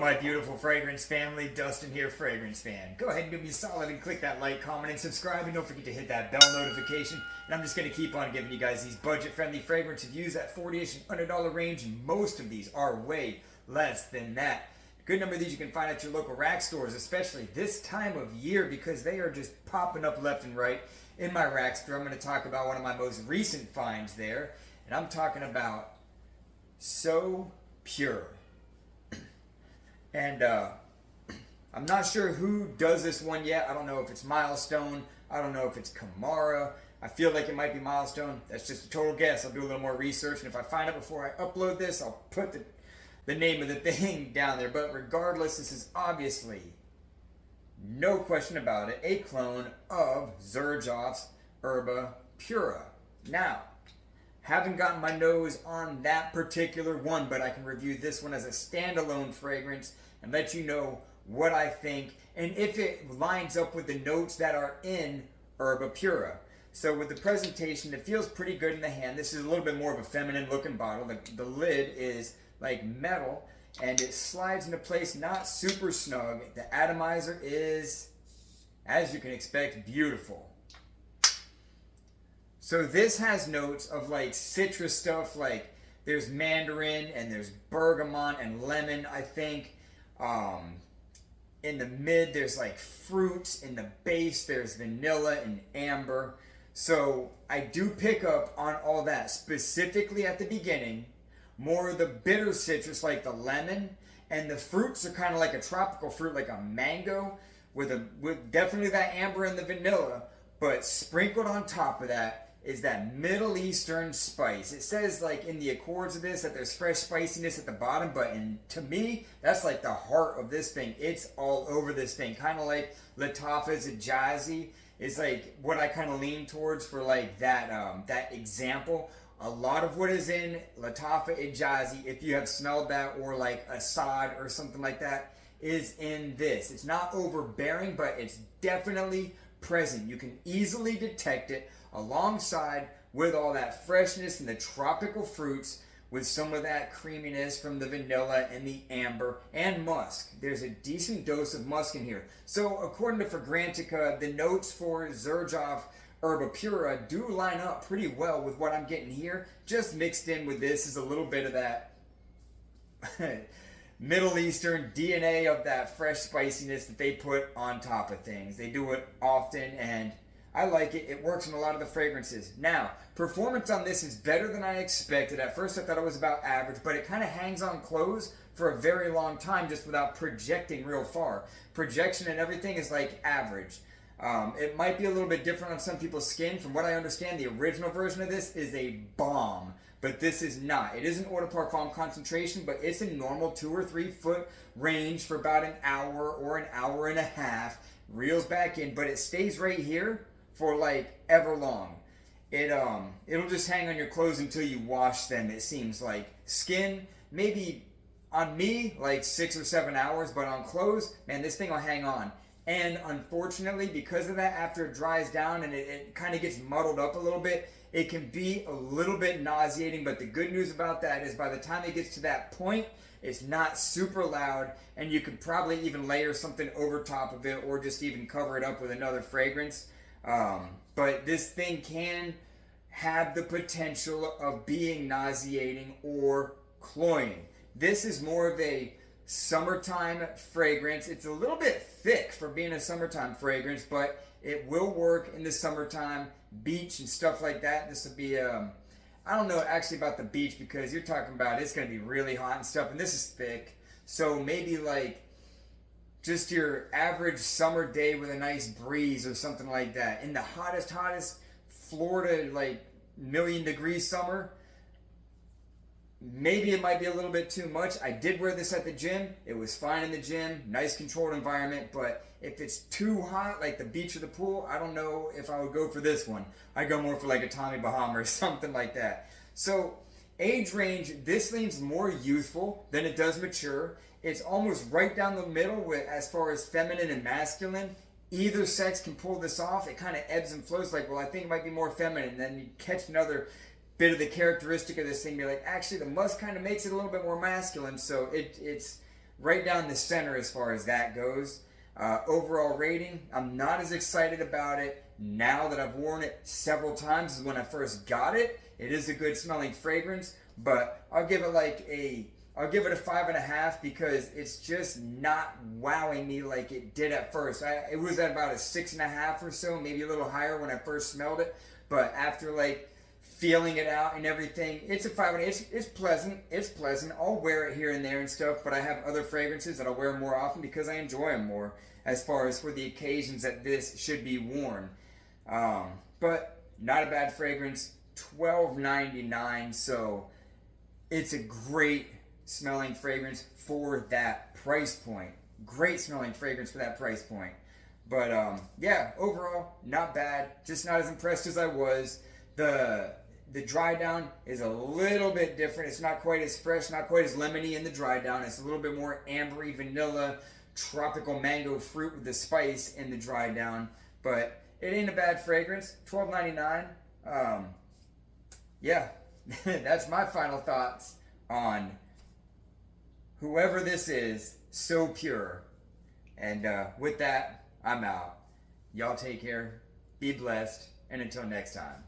my beautiful fragrance family. Dustin here, Fragrance Fan. Go ahead and do me a solid and click that like, comment, and subscribe. And don't forget to hit that bell notification. And I'm just going to keep on giving you guys these budget-friendly fragrance reviews at $40-ish and $100 range. And most of these are way less than that. A good number of these you can find at your local rack stores, especially this time of year, because they are just popping up left and right in my rack store. I'm going to talk about one of my most recent finds there. And I'm talking about So Pure. And I'm not sure who does this one yet. I don't know if it's Milestone. I don't know if it's Kamara. I feel like it might be Milestone. That's just a total guess. I'll do a little more research. And if I find out before I upload this, I'll put the name of the thing down there. But regardless, this is obviously, no question about it, a clone of Xerjoff's Erba Pura. Now, haven't gotten my nose on that particular one, but I can review this one as a standalone fragrance and let you know what I think and if it lines up with the notes that are in Erba Pura. So with the presentation, it feels pretty good in the hand. This is a little bit more of a feminine looking bottle. The lid is like metal and it slides into place not super snug. The atomizer is, as you can expect, beautiful. So this has notes of like citrus stuff, like there's mandarin and there's bergamot and lemon, I think. In the mid, there's like fruits. In the base, there's vanilla and amber. So I do pick up on all that. Specifically at the beginning, more of the bitter citrus like the lemon, and the fruits are kind of like a tropical fruit, like a mango, with definitely that amber and the vanilla, but sprinkled on top of that is that Middle Eastern spice. It says like in the accords of this that there's fresh spiciness at the bottom, but to me, that's like the heart of this thing. It's all over this thing. Kind of like Lattafa's Hijazi is like what I kind of lean towards for like that example. A lot of what is in Lattafa Hijazi, if you have smelled that, or like Assad or something like that, is in this. It's not overbearing, but it's definitely present. You can easily detect it alongside with all that freshness and the tropical fruits, with some of that creaminess from the vanilla and the amber and musk. There's a decent dose of musk in here. So according to Fragrantica, the notes for Xerjoff Erba Pura do line up pretty well with what I'm getting here. Just mixed in with this is a little bit of that Middle Eastern DNA of that fresh spiciness that they put on top of things. They do it often and I like it. It works in a lot of the fragrances. Now, performance on this is better than I expected. At first I thought it was about average, but it kind of hangs on clothes for a very long time just without projecting real far. Projection and everything is like average. It might be a little bit different on some people's skin. From what I understand, the original version of this is a bomb, but this is not. It isn't Eau de Parfum concentration, but it's a normal 2 or 3 foot range for about an hour or an hour and a half. Reels back in, but it stays right here for like ever long. It'll just hang on your clothes until you wash them. It seems like skin, maybe on me like 6 or 7 hours, but on clothes, man, this thing will hang on. And unfortunately, because of that, after it dries down and it kind of gets muddled up a little bit, it can be a little bit nauseating. But the good news about that is by the time it gets to that point, it's not super loud, and you could probably even layer something over top of it or just even cover it up with another fragrance. But this thing can have the potential of being nauseating or cloying. This is more of a summertime fragrance. It's a little bit thick for being a summertime fragrance, but it will work in the summertime, beach and stuff like that. This would be, I don't know actually about the beach, because you're talking about it's going to be really hot and stuff, and this is thick. So maybe like just your average summer day with a nice breeze or something like that. In the hottest Florida, like million-degree summer, maybe it might be a little bit too much. I did wear this at the gym. It was fine in the gym, nice controlled environment, but if it's too hot, like the beach or the pool, I don't know if I would go for this one. I'd go more for like a Tommy Bahama or something like that. So age range, this leans more youthful than it does mature. It's almost right down the middle with as far as feminine and masculine. Either sex can pull this off. It kind of ebbs and flows, like, well, I think it might be more feminine. Then you catch another bit of the characteristic of this thing. You're like, actually, the musk kind of makes it a little bit more masculine. So it's right down the center as far as that goes. Overall rating, I'm not as excited about it now that I've worn it several times as when I first got it. It is a good smelling fragrance, but I'll give it a 5.5 because it's just not wowing me like it did at first. It was at about a 6.5 or so, maybe a little higher when I first smelled it, but after like feeling it out and everything, it's a 5.5. It's pleasant. It's pleasant. I'll wear it here and there and stuff, but I have other fragrances that I'll wear more often because I enjoy them more as far as for the occasions that this should be worn. But not a bad fragrance. $12.99, so it's a great smelling fragrance for that price point. Great smelling fragrance for that price point. But yeah, overall, not bad. Just not as impressed as I was. The dry down is a little bit different. It's not quite as fresh, not quite as lemony in the dry down. It's a little bit more ambery, vanilla, tropical mango fruit with the spice in the dry down. But it ain't a bad fragrance. $12.99. Yeah, that's my final thoughts on whoever this is, So Pure. And with that, I'm out. Y'all take care, be blessed, and until next time.